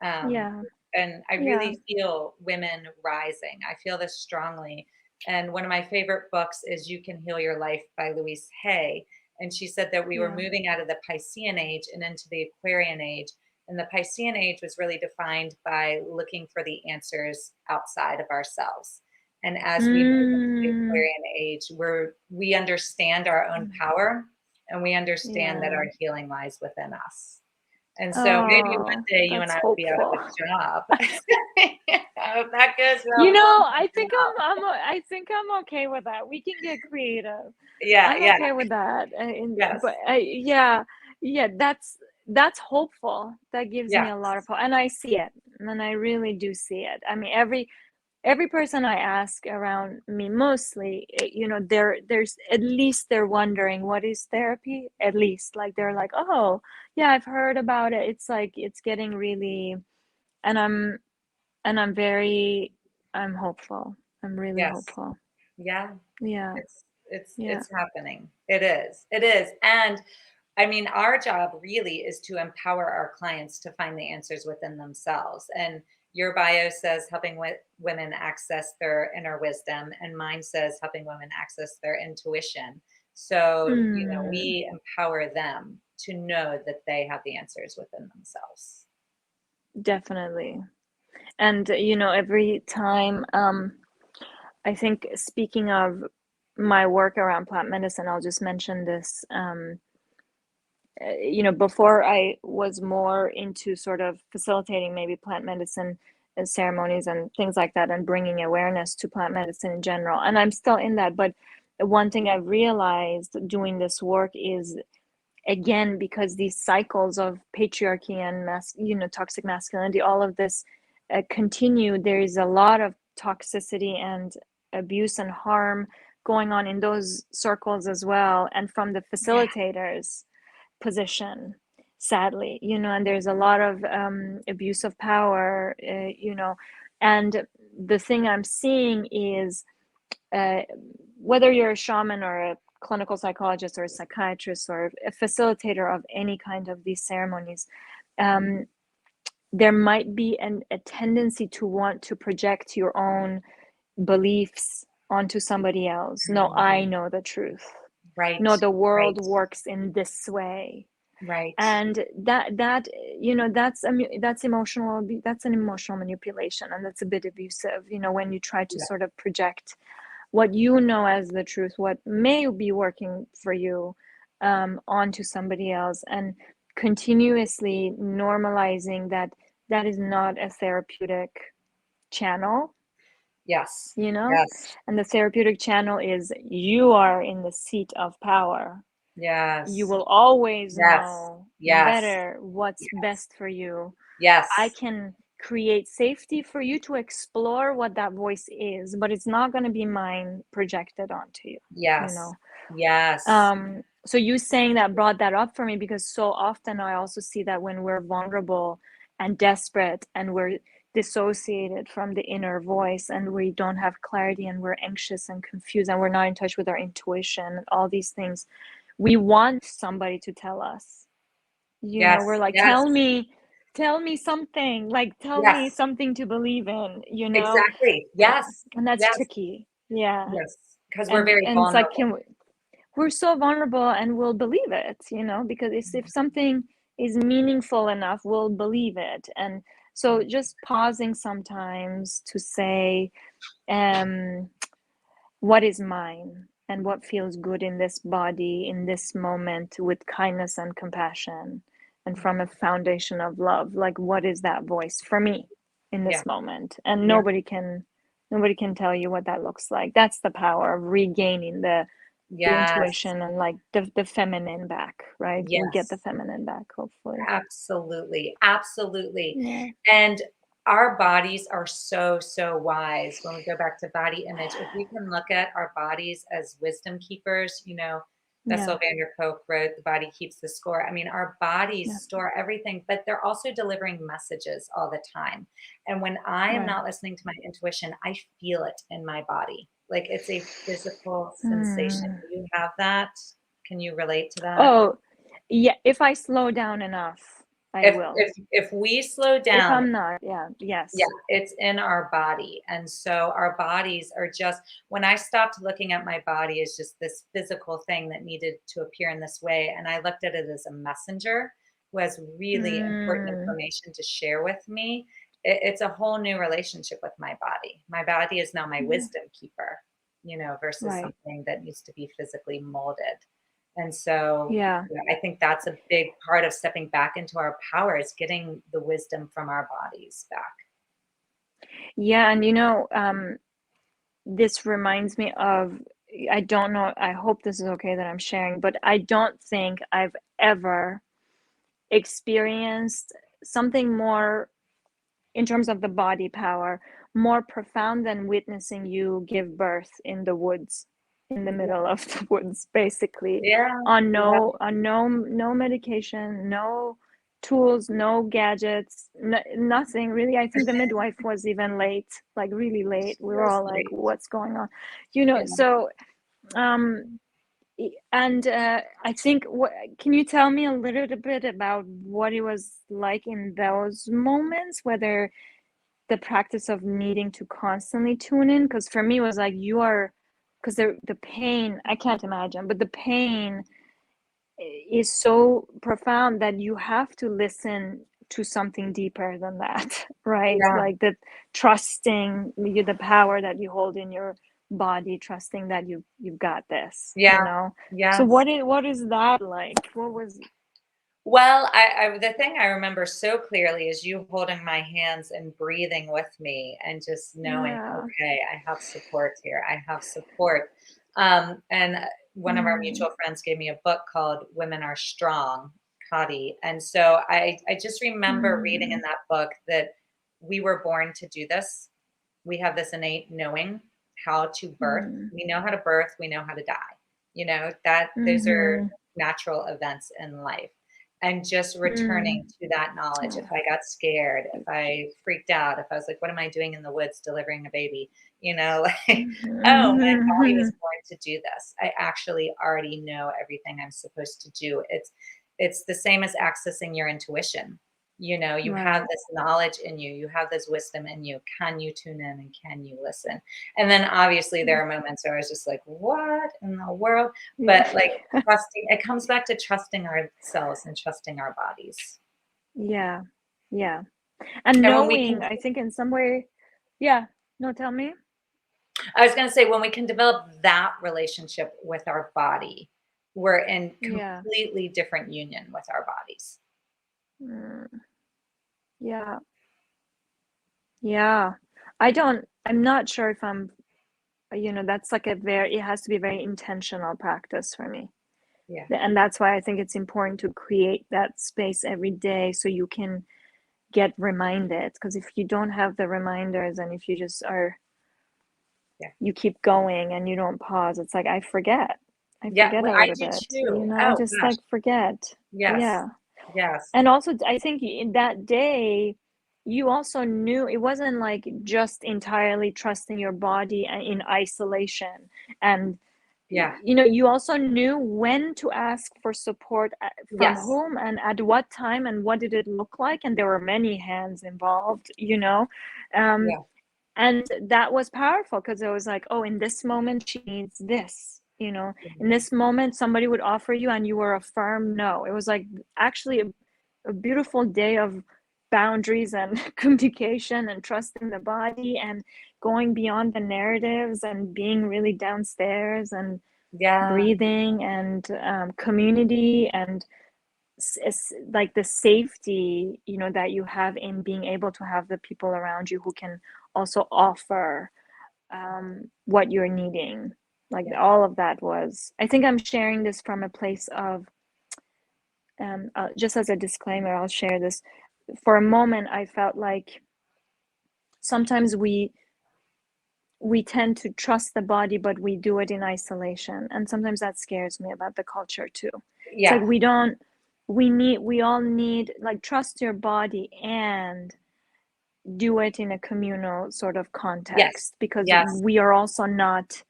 A: Um,
B: Yeah.
A: and I
B: Yeah.
A: really feel women rising. I feel this strongly. And one of my favorite books is You Can Heal Your Life by Louise Hay. And she said that we were
B: Yeah.
A: moving out of the Piscean age and into the Aquarian age. And the Piscean age was really defined by looking for the answers outside of ourselves. And as we move into the
B: Mm.
A: Aquarian age, we understand our own power, and we understand that
B: Yeah.
A: our healing lies within us. And so maybe one
B: Oh,
A: day you and
B: that's
A: I will be out of
B: hopeful.
A: a job. That goes
B: You
A: well.
B: know, I think I'm okay with that. We can get creative.
A: Yeah,
B: I'm
A: yeah,
B: okay with that.
A: yes,
B: But yeah, yeah, that's hopeful. That gives me
A: yes,
B: a lot of hope, and I see it, and I really do see it. I mean, every person I ask around me, mostly, you know, there's at least they're wondering what is therapy. At least, like they're like, oh, yeah, I've heard about it. It's like it's getting really, and I'm very, I'm hopeful. I'm really
A: yes.
B: hopeful.
A: Yeah,
B: Yeah, yeah.
A: it's happening. It is. It is. And I mean, our job really is to empower our clients to find the answers within themselves. And your bio says helping women access their inner wisdom, and mine says helping women access their intuition. So,
B: Mm,
A: we empower them to know that they have the answers within themselves.
B: definitely. And you know, every time, I think speaking of my work around plant medicine, I'll just mention this. You know, before I was more into sort of facilitating maybe plant medicine ceremonies and things like that, and bringing awareness to plant medicine in general. And I'm still in that, but one thing I've realized doing this work is, again, because these cycles of patriarchy and toxic masculinity, all of this continue, there is a lot of toxicity and abuse and harm going on in those circles as well, and from the
A: Yeah.
B: facilitators position, sadly, you know, and there's a lot of abuse of power, and the thing I'm seeing is, uh, whether you're a shaman or a clinical psychologist or a psychiatrist or a facilitator of any kind of these ceremonies, um, there might be a tendency to want to project your own beliefs onto somebody else. No, I
A: Mhm.
B: know the truth.
A: Right,
B: No, the world
A: right,
B: works in this way.
A: right.
B: And that you know, that's emotional, that's an emotional manipulation, and that's a bit abusive, you know, when you try to
A: Yeah.
B: sort of project what you know as the truth, what may be working for you, onto somebody else, and continuously normalizing that that is not a therapeutic channel,
A: Yes,
B: you know.
A: yes,
B: And the therapeutic channel is, you are in the seat of power. You
A: yes,
B: will always
A: yes,
B: know
A: yes,
B: better what's
A: yes,
B: best for you. I
A: yes,
B: can create safety for you to explore what that voice is, but it's not going to be mine projected onto you, you
A: yes,
B: know.
A: yes,
B: So you saying that brought that up for me, because so often I also see that when we're vulnerable and desperate and we're dissociated from the inner voice and we don't have clarity and we're anxious and confused and we're not in touch with our intuition and all these things, we want somebody to tell us, you know,
A: yes,
B: we're like,
A: yes,
B: tell me something, like tell me
A: yes,
B: something to believe in, you know.
A: exactly. Yes,
B: And that's
A: yes,
B: tricky. Yeah.
A: yes, because we're very
B: And it's like,
A: vulnerable.
B: we're so vulnerable and we'll believe it, you know, because it's, if something is meaningful enough, we'll believe it. And so just pausing sometimes to say, um what is mine and what feels good in this body in this moment, with kindness and compassion, and from a foundation of love, like what is that voice for me in
A: Yeah,
B: this moment. And
A: yeah,
B: nobody can tell you what that looks like. That's the power of regaining the
A: yes,
B: intuition and like the feminine back, right? We get the
A: yes.
B: feminine back, hopefully.
A: Absolutely, absolutely.
B: Yeah,
A: And our bodies are so, so wise when we go back to body image. If we can look at our bodies as wisdom keepers,
B: yeah,
A: Bessel van der Kolk wrote The Body Keeps the Score. I mean, our bodies
B: yeah,
A: store everything, but they're also delivering messages all the time. And when I am
B: right.
A: not listening to my intuition, I feel it in my body. Like it's a physical sensation.
B: Mm.
A: Do you have that? Can you relate to that?
B: Oh, yeah, if I slow down enough, I
A: If
B: will.
A: if we slow
B: If
A: down,
B: I'm not, yeah,
A: yeah,
B: yes,
A: it's in our body. And so our bodies are just, when I stopped looking at my body as just this physical thing that needed to appear in this way, and I looked at it as a messenger who has really important
B: mm,
A: information to share with me, it's a whole new relationship with my body. My body is now my
B: yeah,
A: wisdom keeper, versus
B: right,
A: something that needs to be physically molded. And so
B: yeah,
A: I think that's a big part of stepping back into our power, is getting the wisdom from our bodies back.
B: Yeah, and this reminds me of, I don't know, I hope this is okay that I'm sharing, but I don't think I've ever experienced something more, in terms of the body power, more profound than witnessing you give birth in the woods, in the middle of the woods, basically,
A: Yeah,
B: on
A: yeah,
B: no medication, no tools, no gadgets, nothing really. I think the midwife was even late, like really late. We were
A: so
B: all like,
A: sweet.
B: what's going on?
A: Yeah.
B: So um and I think, what can you tell me a little bit about what it was like in those moments, whether the practice of needing to constantly tune in? Because for me it was like, because the pain, I can't imagine, but the pain is so profound that you have to listen to something deeper than that, right?
A: Yeah.
B: Like the trusting the power that you hold in your body, trusting that you've got this,
A: Yeah.
B: so
A: Yes.
B: what is that like? What was
A: Well, the thing I remember so clearly is you holding my hands and breathing with me and just knowing,
B: Yeah.
A: okay, I have support here. I have support. And one of our
B: Mm,
A: mutual friends gave me a book called Women Are Strong, Kadi. And so I just remember reading in
B: mm,
A: that book that we were born to do this. We have this innate knowing how to birth.
B: mm,
A: We know how to birth, we know how to die. That those are
B: mm-hmm,
A: natural events in life. And just
B: mm.
A: returning to that knowledge. If
B: Oh,
A: I got scared, if
B: beautiful.
A: I freaked out, if I was like, what am I doing in the woods delivering a baby? Like, oh, my body was
B: Mhm.
A: born to do this. I actually already know everything I'm supposed to do. It's the same as accessing your intuition. You have
B: Right.
A: this knowledge in you, you have this wisdom in you. Can you tune in and can you listen? And then obviously there are moments where I was just like, what in the world?
B: Yeah.
A: But like trusting, it comes back to trusting ourselves and trusting our bodies.
B: Yeah. Yeah. And
A: And when we can,
B: knowing, I think in some way, yeah. No, tell me.
A: I was going to say, when we can develop that relationship with our body, we're in
B: Yeah.
A: completely different union with our bodies.
B: Mm, yeah. Yeah. I'm not sure if that's like it has to be a very intentional practice for me.
A: Yeah.
B: And that's why I think it's important to create that space every day so you can get reminded. Because if you don't have the reminders, and if you just
A: Yeah.
B: you keep going and you don't pause, it's like I
A: Yeah.
B: forget
A: Well,
B: a
A: I
B: little
A: do
B: bit,
A: too.
B: I
A: Oh,
B: just
A: gosh.
B: like forget.
A: Yes.
B: Yeah.
A: Yes.
B: And also I think in that day you also knew it wasn't like just entirely trusting your body and in isolation, and
A: Yeah.
B: you also knew when to ask for support, from
A: Yes.
B: whom and at what time, and what did it look like, and there were many hands involved. um,
A: Yeah.
B: and that was powerful because it was like, oh, in this moment she needs this. In
A: Mhm.
B: this moment somebody would offer you and you were a firm no. It was like actually a beautiful day of boundaries and communication and trusting the body and going beyond the narratives and being really downstairs and
A: Yeah.
B: breathing and community and like the safety that you have in being able to have the people around you who can also offer what you're needing. Like
A: Yeah.
B: all of that was, I think I'm sharing this from a place of, just as a disclaimer, I'll share this. For a moment, I felt like sometimes we tend to trust the body, but we do it in isolation. And sometimes that scares me about the culture too. It's like
A: Yeah.
B: we all need, like, trust your body and do it in a communal sort of
A: Yes.
B: context, because
A: Yes.
B: we are also not,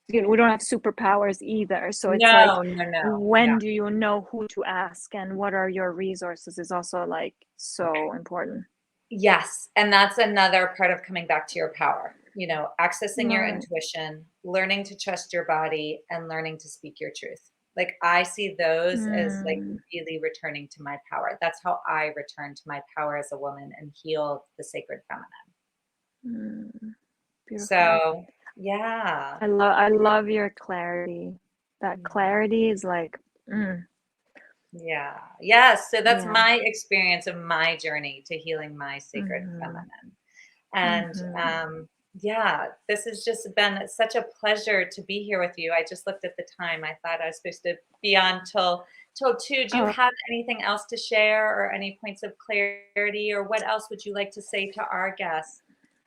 B: we don't have superpowers either. So it's like,
A: No, no, no. Yeah.
B: when do you know who to ask and what are your resources is also like so important.
A: Yes, and that's another part of coming back to your power, accessing your
B: Right.
A: intuition, learning to trust your body, and learning to speak your truth. Like, I see those as, like,
B: Mm,
A: really returning to my power. That's how I return to my power as a woman and heal the sacred feminine.
B: mm, beautiful.
A: So, yeah.
B: I love your clarity. That
A: Yeah.
B: clarity is like, mm.
A: Yeah. Yes. So that's
B: Yeah.
A: my experience of my journey to healing my sacred
B: Mm-hmm.
A: feminine. And
B: Mm-hmm.
A: yeah, this has just been such a pleasure to be here with you. I just looked at the time. I thought I was supposed to be on till 2. Do you
B: Oh,
A: have anything else to share or any points of clarity, or what else would you like to say to our guests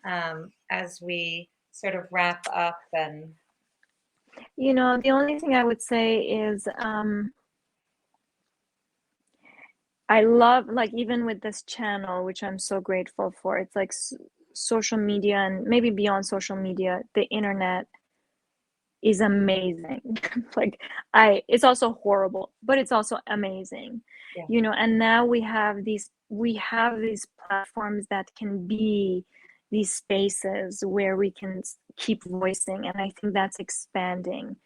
A: as we sort of wrap up and
B: the only thing I would say is I love, like, even with this channel, which I'm so grateful for, it's like social media and maybe beyond social media, the internet is amazing. Like, it's also horrible, but it's also amazing.
A: yeah.
B: And now we have these platforms that can be these spaces where we can keep voicing, and I think that's expanding,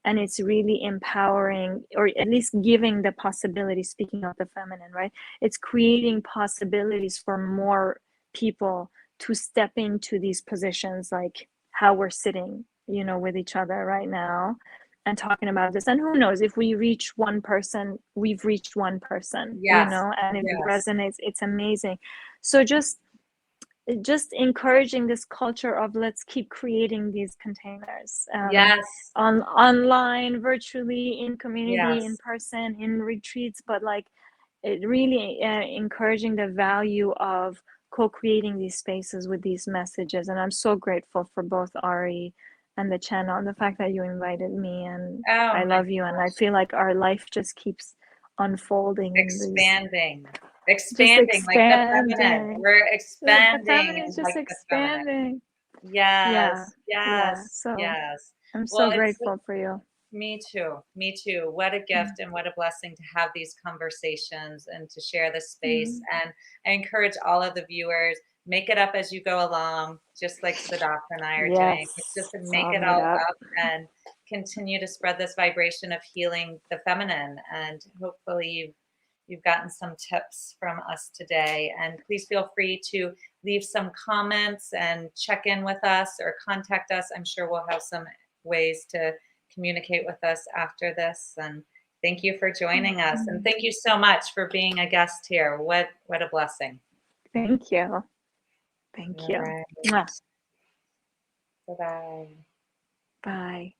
B: and it's really empowering, or at least giving the possibility. Speaking of the feminine, right, it's creating possibilities for more people to step into these positions, like how we're sitting, with each other right now and talking about this. And who knows, if we reach one person, we've reached one person,
A: Yes.
B: and it
A: Yes.
B: resonates. It's amazing. So just encouraging this culture of, let's keep creating these containers,
A: Yes.
B: online, virtually, in community, in
A: Yes.
B: person, in retreats, but like it really encouraging the value of co-creating these spaces with these messages. And I'm so grateful for both Ari and the channel, and the fact that you invited me, and
A: Oh
B: I
A: my
B: love you, and I feel like our life just keeps unfolding in these,
A: expanding,
B: just
A: expanding like the feminine.
B: expanding.
A: We're
B: The
A: expanding
B: feminine is just
A: like the feminine.
B: expanding. Yeah,
A: Yes,
B: yeah.
A: yes,
B: So
A: yes.
B: I'm
A: Well,
B: so
A: it's
B: grateful for you.
A: me too. Me too. What a gift and what a blessing to have these conversations and to share this space.
B: Mm.
A: And I encourage all of the viewers, make it up as you go along, just like Sadaf and I are doing. It's
B: Yes,
A: just to
B: it's
A: make
B: all
A: it
B: made
A: all
B: up.
A: up and continue to spread this vibration of healing the feminine. And hopefully you've gotten some tips from us today. And please feel free to leave some comments and check in with us or contact us. I'm sure we'll have some ways to communicate with us after this. And thank you for joining us. And
B: Mhm.
A: thank you so much for being a guest here. What a blessing.
B: Thank you. Thank
A: All
B: you.
A: right.
B: Mwah.
A: Bye-bye.
B: Bye.